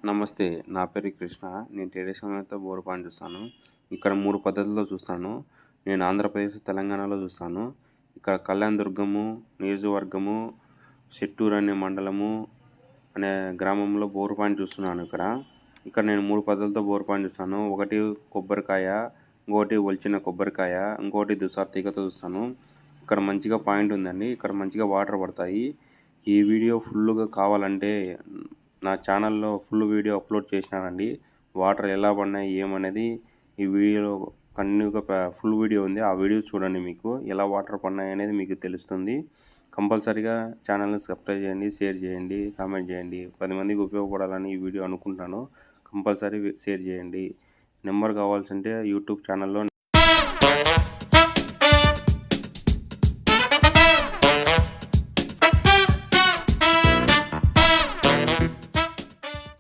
నమస్తే. నా పేరు కృష్ణ. నేను టెర్రస్ బోర్ పాయింట్ చూస్తాను. ఇక్కడ 3 పద్ధతుల్లో చూస్తాను. నేను ఆంధ్రప్రదేశ్, తెలంగాణలో చూస్తాను. ఇక్కడ కళ్యాణ్ దుర్గము నియోజకవర్గము, చెట్టూరు అనే మండలము అనే గ్రామంలో బోర్ పాయింట్ చూస్తున్నాను ఇక్కడ. ఇక్కడ నేను 3 పద్ధతులతో బోర్ పాయింట్ చూస్తాను. ఒకటి కొబ్బరికాయ, ఇంకోటి ఒలిచిన కొబ్బరికాయ, ఇంకోటి దుసార్ తీగతో చూస్తాను. ఇక్కడ మంచిగా పాయింట్ ఉందండి. ఇక్కడ మంచిగా వాటర్ పడతాయి. ఈ వీడియో ఫుల్లుగా కావాలంటే నా ఛానల్లో ఫుల్ వీడియో అప్లోడ్ చేసినానండి. వాటర్ ఎలా పడినాయి ఏమనేది ఈ వీడియోలో కంటిన్యూగా ఫుల్ వీడియో ఉంది. ఆ వీడియో చూడండి, మీకు ఎలా వాటర్ పడినాయి అనేది మీకు తెలుస్తుంది. కంపల్సరీగా ఛానల్ని సబ్స్క్రైబ్ చేయండి, షేర్ చేయండి, కామెంట్ చేయండి. 10 మందికి ఉపయోగపడాలని ఈ వీడియో అనుకుంటాను. కంపల్సరీ షేర్ చేయండి. నెంబర్ కావాల్సింటే యూట్యూబ్ ఛానల్లో